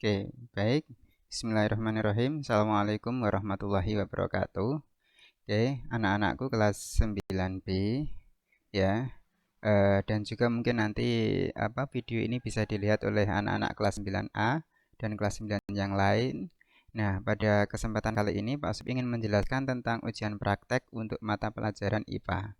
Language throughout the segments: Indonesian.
Oke, baik. Bismillahirrahmanirrahim. Assalamualaikum warahmatullahi wabarakatuh. Oke, anak-anakku kelas 9B ya. Dan juga mungkin nanti video ini bisa dilihat oleh anak-anak kelas 9A dan kelas 9 yang lain. Nah, pada kesempatan kali ini Pak Asep ingin menjelaskan tentang ujian praktek untuk mata pelajaran IPA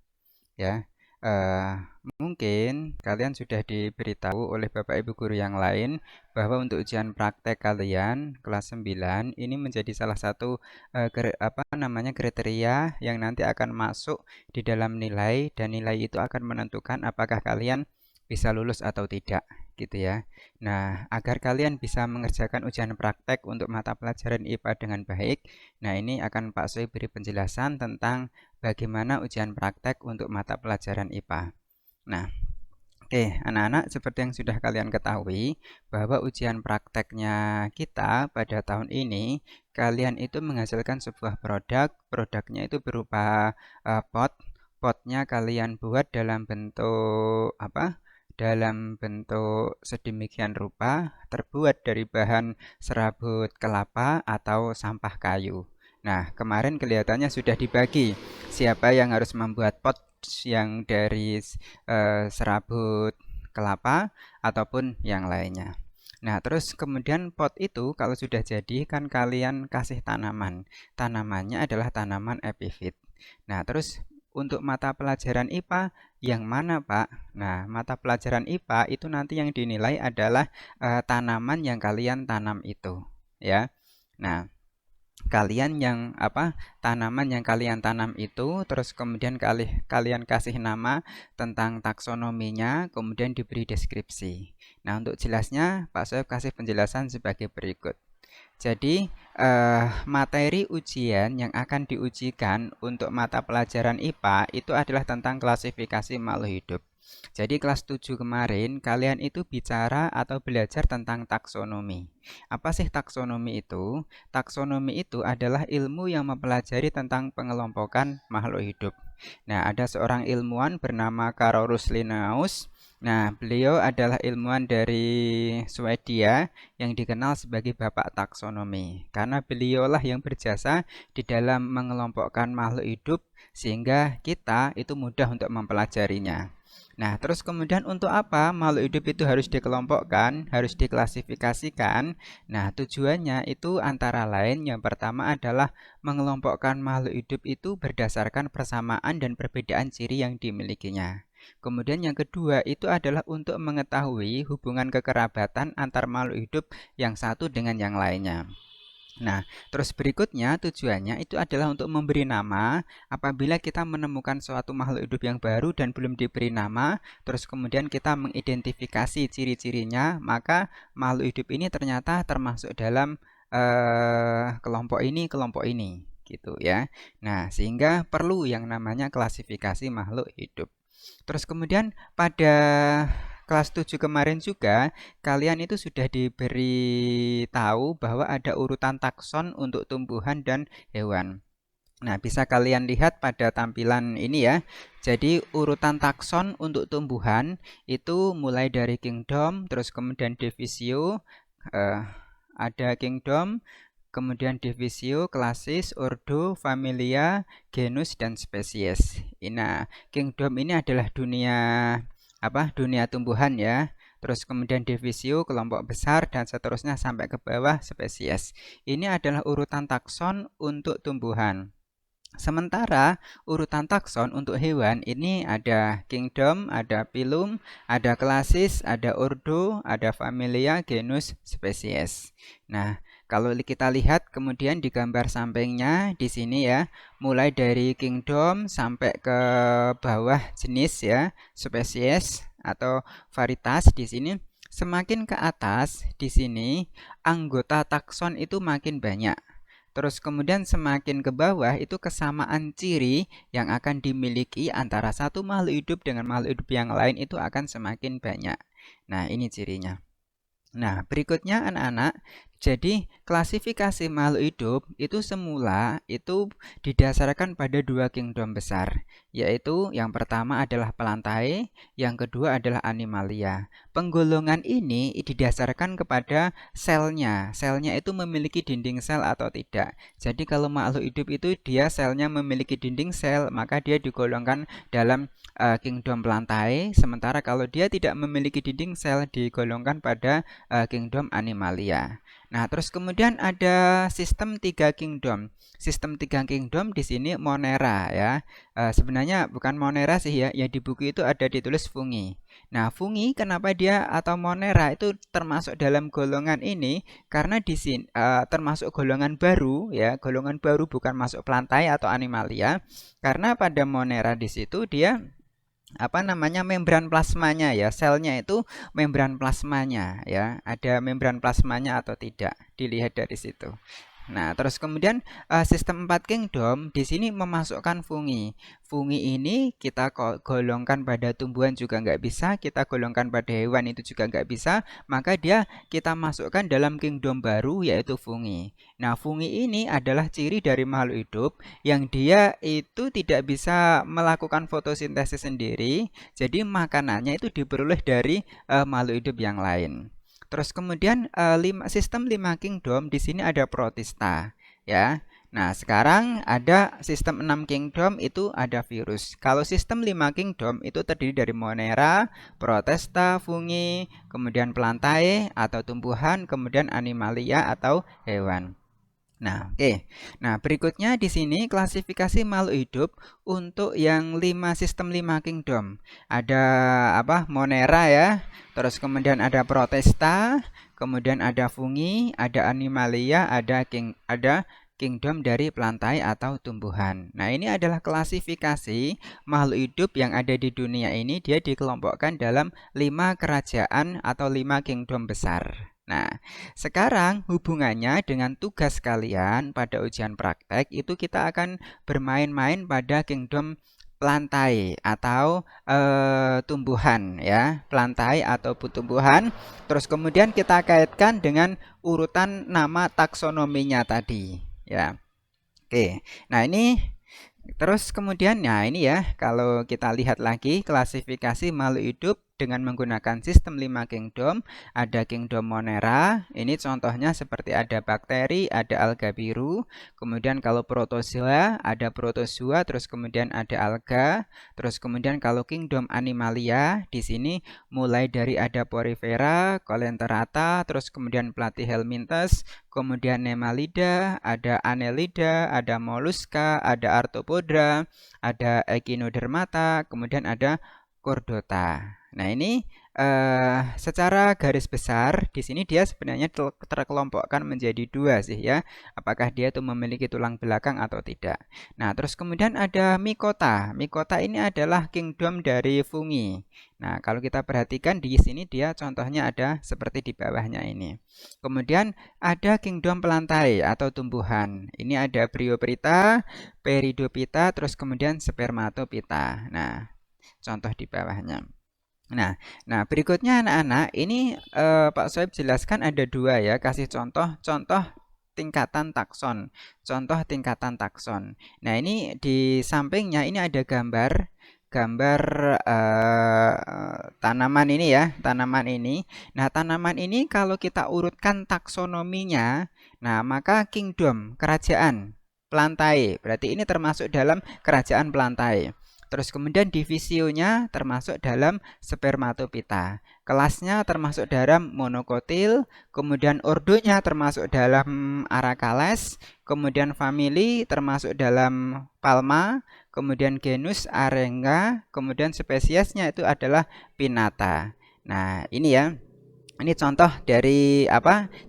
ya. Eh, Mungkin kalian sudah diberitahu oleh Bapak Ibu guru yang lain bahwa untuk ujian praktek kalian kelas 9 ini menjadi salah satu kriteria yang nanti akan masuk di dalam nilai, dan nilai itu akan menentukan apakah kalian bisa lulus atau tidak gitu ya. Nah, agar kalian bisa mengerjakan ujian praktek untuk mata pelajaran IPA dengan baik, nah ini akan Pak Soe beri penjelasan tentang bagaimana ujian praktek untuk mata pelajaran IPA. Nah, oke, anak-anak, seperti yang sudah kalian ketahui bahwa ujian prakteknya kita pada tahun ini, kalian itu menghasilkan sebuah produk. Produknya itu berupa pot. Potnya kalian buat dalam bentuk dalam bentuk sedemikian rupa, terbuat dari bahan serabut kelapa atau sampah kayu. Nah, kemarin kelihatannya sudah dibagi siapa yang harus membuat pot yang dari serabut kelapa ataupun yang lainnya. Nah, terus kemudian pot itu kalau sudah jadi kan kalian kasih tanaman. Tanamannya adalah tanaman epifit. Nah, terus untuk mata pelajaran IPA yang mana, Pak? Nah, mata pelajaran IPA itu nanti yang dinilai adalah tanaman yang kalian tanam itu, ya. Nah, tanaman yang kalian tanam itu, terus kemudian kalian kasih nama tentang taksonominya, kemudian diberi deskripsi. Nah, untuk jelasnya Pak Soeb kasih penjelasan sebagai berikut. Jadi, materi ujian yang akan diujikan untuk mata pelajaran IPA itu adalah tentang klasifikasi makhluk hidup. Jadi kelas 7 kemarin kalian itu bicara atau belajar tentang taksonomi. Apa sih taksonomi itu? Taksonomi itu adalah ilmu yang mempelajari tentang pengelompokan makhluk hidup. Nah, ada seorang ilmuwan bernama Carolus Linnaeus. Nah, beliau adalah ilmuwan dari Swedia yang dikenal sebagai bapak taksonomi. Karena beliaulah yang berjasa di dalam mengelompokkan makhluk hidup sehingga kita itu mudah untuk mempelajarinya. Nah, terus kemudian untuk apa makhluk hidup itu harus dikelompokkan, harus diklasifikasikan? Nah, tujuannya itu antara lain yang pertama adalah mengelompokkan makhluk hidup itu berdasarkan persamaan dan perbedaan ciri yang dimilikinya. Kemudian yang kedua itu adalah untuk mengetahui hubungan kekerabatan antar makhluk hidup yang satu dengan yang lainnya. Nah, terus berikutnya tujuannya itu adalah untuk memberi nama apabila kita menemukan suatu makhluk hidup yang baru dan belum diberi nama, terus kemudian kita mengidentifikasi ciri-cirinya, maka makhluk hidup ini ternyata termasuk dalam kelompok ini, gitu ya. Nah, sehingga perlu yang namanya klasifikasi makhluk hidup. Terus kemudian pada kelas 7 kemarin juga kalian itu sudah diberi tahu bahwa ada urutan takson untuk tumbuhan dan hewan. Nah, bisa kalian lihat pada tampilan ini ya. Jadi urutan takson untuk tumbuhan itu mulai dari kingdom, terus kemudian divisio, ada kingdom, kemudian divisio, klasis, ordo, familia, genus, dan spesies. Nah, kingdom ini adalah dunia tumbuhan ya. Terus kemudian divisio, kelompok besar, dan seterusnya sampai ke bawah spesies. Ini adalah urutan takson untuk tumbuhan. Sementara urutan takson untuk hewan ini ada kingdom, ada phylum, ada klasis, ada ordo, ada familia, genus, spesies. Nah, kalau kita lihat kemudian di gambar sampingnya di sini ya, mulai dari kingdom sampai ke bawah jenis ya, spesies atau varietas di sini. Semakin ke atas di sini anggota takson itu makin banyak. Terus kemudian semakin ke bawah itu kesamaan ciri yang akan dimiliki antara satu makhluk hidup dengan makhluk hidup yang lain itu akan semakin banyak. Nah, ini cirinya. Nah, berikutnya anak-anak, Jadi, klasifikasi makhluk hidup itu semula itu didasarkan pada dua kingdom besar, yaitu yang pertama adalah pelantai, yang kedua adalah animalia. Penggolongan ini didasarkan kepada selnya. Selnya itu memiliki dinding sel atau tidak. Jadi, kalau makhluk hidup itu dia selnya memiliki dinding sel, maka dia digolongkan dalam kingdom pelantai, sementara kalau dia tidak memiliki dinding sel digolongkan pada kingdom animalia. Nah, terus kemudian ada sistem tiga kingdom. Sistem tiga kingdom di sini Monera ya. Sebenarnya bukan Monera sih ya. Ya di buku itu ada ditulis fungi. Nah, fungi kenapa dia atau Monera itu termasuk dalam golongan ini? Karena di sini termasuk golongan baru ya. Golongan baru bukan masuk pelantai atau animalia. Karena pada Monera di situ dia membran plasmanya ya, selnya itu membran plasmanya ya, ada membran plasmanya atau tidak, dilihat dari situ. Nah, terus kemudian sistem 4 kingdom di sini memasukkan fungi. Fungi ini kita golongkan pada tumbuhan juga nggak bisa, kita golongkan pada hewan itu juga nggak bisa, maka dia kita masukkan dalam kingdom baru yaitu fungi. Nah, fungi ini adalah ciri dari makhluk hidup yang dia itu tidak bisa melakukan fotosintesis sendiri, jadi makanannya itu diperoleh dari makhluk hidup yang lain. Terus kemudian sistem 5 kingdom di sini ada protista ya. Nah, sekarang ada sistem 6 kingdom itu ada virus. Kalau sistem 5 kingdom itu terdiri dari Monera, protista, fungi, kemudian pelantai atau tumbuhan, kemudian animalia atau hewan. Nah, oke. Nah, berikutnya di sini klasifikasi makhluk hidup untuk yang sistem 5 kingdom. Ada Monera ya. Terus kemudian ada protista, kemudian ada fungi, ada animalia, ada kingdom dari pelantai atau tumbuhan. Nah, ini adalah klasifikasi makhluk hidup yang ada di dunia ini. Dia dikelompokkan dalam 5 kerajaan atau 5 kingdom besar. Nah, sekarang hubungannya dengan tugas kalian pada ujian praktek itu kita akan bermain-main pada kingdom pelantai atau tumbuhan ya, pelantai atau tumbuhan. Terus kemudian kita kaitkan dengan urutan nama taksonominya tadi ya. Oke. Nah, ini terus kemudian ini ya, kalau kita lihat lagi klasifikasi makhluk hidup dengan menggunakan sistem 5 kingdom, ada kingdom Monera, ini contohnya seperti ada bakteri, ada alga biru, kemudian kalau protozoa, ada protozoa, terus kemudian ada alga, terus kemudian kalau kingdom animalia, di sini mulai dari ada porifera, coleonterata, terus kemudian platyhelminthes, kemudian nemalida, ada annelida, ada molluska, ada arthropoda, ada echinodermata, kemudian ada chordata. Nah, ini secara garis besar di sini dia sebenarnya terkelompokkan menjadi dua sih ya. Apakah dia itu memiliki tulang belakang atau tidak. Nah, terus kemudian ada Mycota. Mycota ini adalah kingdom dari fungi. Nah, kalau kita perhatikan di sini dia contohnya ada seperti di bawahnya ini. Kemudian ada kingdom pelantai atau tumbuhan. Ini ada Bryophyta, Peridophyta, terus kemudian Spermatophyta. Nah, contoh di bawahnya. Nah, berikutnya anak-anak, ini Pak Soeb jelaskan ada dua ya, kasih contoh tingkatan takson. Contoh tingkatan takson. Nah, ini di sampingnya ini ada gambar tanaman ini ya, tanaman ini. Nah, tanaman ini kalau kita urutkan taksonominya, nah maka kingdom, kerajaan pelantai. Berarti ini termasuk dalam kerajaan pelantai. Terus kemudian divisionya termasuk dalam Spermatophyta. Kelasnya termasuk dalam monokotil, kemudian ordonya termasuk dalam Aracales, kemudian family termasuk dalam Palma, kemudian genus Arenga, kemudian spesiesnya itu adalah Pinnata. Nah, ini ya. Ini contoh dari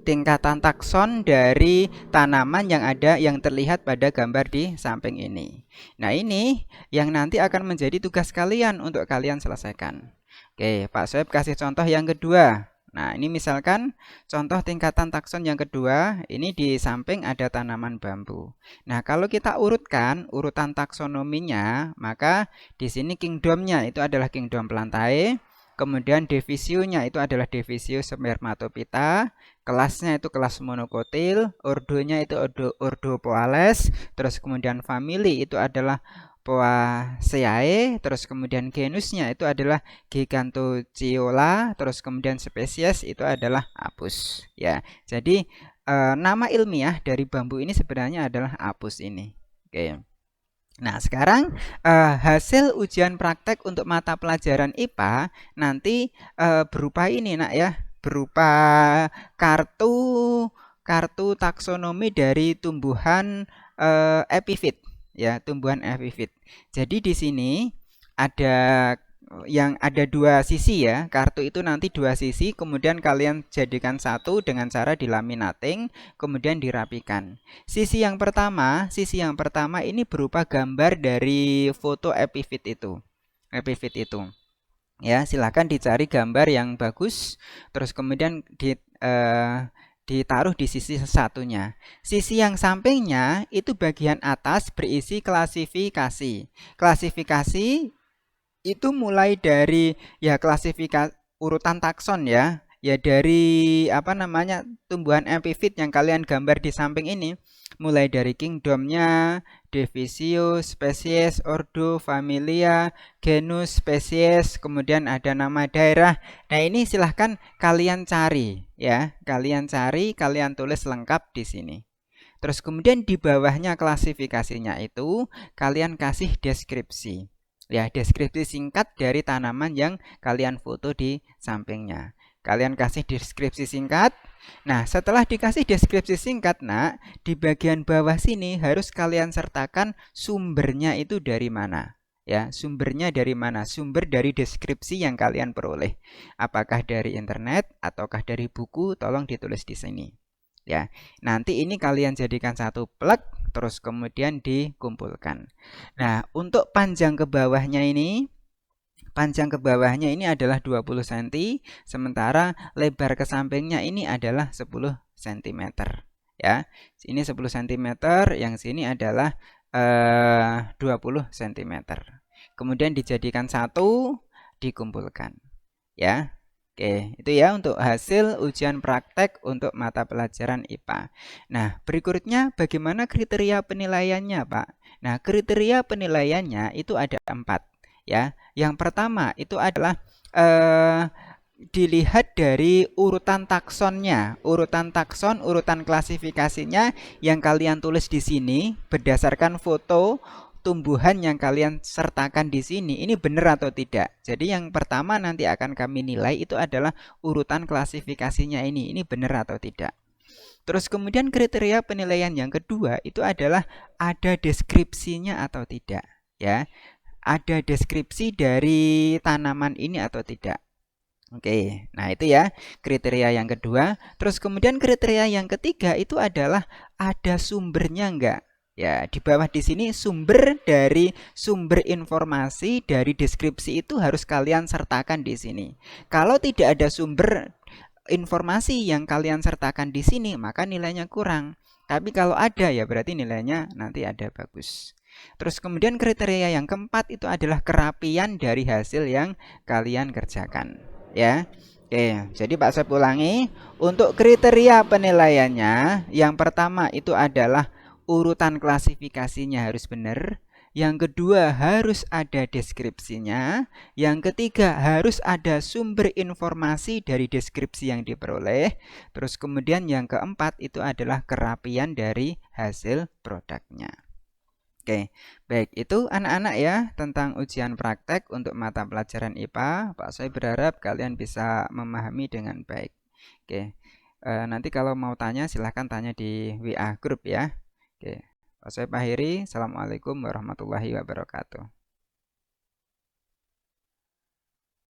tingkatan takson dari tanaman yang ada yang terlihat pada gambar di samping ini. Nah, ini yang nanti akan menjadi tugas kalian untuk kalian selesaikan. Oke, Pak Soeb kasih contoh yang kedua. Nah, ini misalkan contoh tingkatan takson yang kedua, ini di samping ada tanaman bambu. Nah, kalau kita urutkan urutan taksonominya, maka di sini kingdomnya itu adalah kingdom pelantai. Kemudian divisionya itu adalah divisio spermatopita, kelasnya itu kelas monokotil, ordonya itu ordo Poales, terus kemudian family itu adalah Poaceae, terus kemudian genusnya itu adalah Gigantociola, terus kemudian spesies itu adalah Apus. Ya, jadi nama ilmiah dari bambu ini sebenarnya adalah Apus ini. Oke. Nah, sekarang hasil ujian praktek untuk mata pelajaran IPA nanti berupa ini, Nak ya, berupa kartu taksonomi dari tumbuhan epifit ya, tumbuhan epifit. Jadi di sini ada ada dua sisi ya, kartu itu nanti dua sisi, kemudian kalian jadikan satu dengan cara dilaminating, kemudian dirapikan. Sisi yang pertama ini berupa gambar dari foto epifit itu. Ya, silahkan dicari gambar yang bagus, terus kemudian ditaruh di sisi satunya. Sisi yang sampingnya itu bagian atas berisi klasifikasi. Klasifikasi itu mulai dari ya klasifikasi urutan takson ya. Ya dari apa namanya tumbuhan epifit yang kalian gambar di samping ini, mulai dari kingdomnya, divisio, spesies, ordo, familia, genus, spesies, kemudian ada nama daerah. Nah, ini silahkan kalian cari ya, kalian tulis lengkap di sini. Terus kemudian di bawahnya klasifikasinya itu kalian kasih deskripsi. Ya, deskripsi singkat dari tanaman yang kalian foto di sampingnya. Kalian kasih deskripsi singkat. Nah, setelah dikasih deskripsi singkat, Nak, di bagian bawah sini harus kalian sertakan sumbernya itu dari mana. Ya, sumbernya dari mana? Sumber dari deskripsi yang kalian peroleh. Apakah dari internet ataukah dari buku? Tolong ditulis di sini. Ya, nanti ini kalian jadikan satu plek, terus kemudian dikumpulkan. Nah, untuk panjang ke bawahnya ini adalah 20 cm, sementara lebar ke sampingnya ini adalah 10 cm. Ya, ini 10 cm, yang sini adalah 20 cm. Kemudian dijadikan satu, dikumpulkan. Ya. Oke, itu ya untuk hasil ujian praktek untuk mata pelajaran IPA. Nah, berikutnya bagaimana kriteria penilaiannya, Pak? Nah, kriteria penilaiannya itu ada 4. Ya, yang pertama itu adalah dilihat dari urutan taksonnya, urutan klasifikasinya yang kalian tulis di sini berdasarkan foto tumbuhan yang kalian sertakan di sini ini benar atau tidak. Jadi yang pertama nanti akan kami nilai itu adalah urutan klasifikasinya ini benar atau tidak. Terus kemudian kriteria penilaian yang kedua itu adalah ada deskripsinya atau tidak, ya. Ada deskripsi dari tanaman ini atau tidak. Oke, nah itu ya kriteria yang kedua. Terus kemudian kriteria yang ketiga itu adalah ada sumbernya enggak? Ya, di bawah di sini sumber informasi dari deskripsi itu harus kalian sertakan di sini. Kalau tidak ada sumber informasi yang kalian sertakan di sini, maka nilainya kurang. Tapi kalau ada ya berarti nilainya nanti ada bagus. Terus kemudian kriteria yang keempat itu adalah kerapian dari hasil yang kalian kerjakan. Ya. Oke, jadi Pak Sep ulangi, untuk kriteria penilaiannya yang pertama itu adalah urutan klasifikasinya harus benar. Yang kedua harus ada deskripsinya. Yang ketiga harus ada sumber informasi dari deskripsi yang diperoleh. Terus kemudian yang keempat itu adalah kerapian dari hasil produknya. Oke, baik itu anak-anak ya tentang ujian praktek untuk mata pelajaran IPA. Pak saya berharap kalian bisa memahami dengan baik. Oke, nanti kalau mau tanya silahkan tanya di WA grup ya. Oke, Pak saya akhiri. Assalamualaikum warahmatullahi wabarakatuh.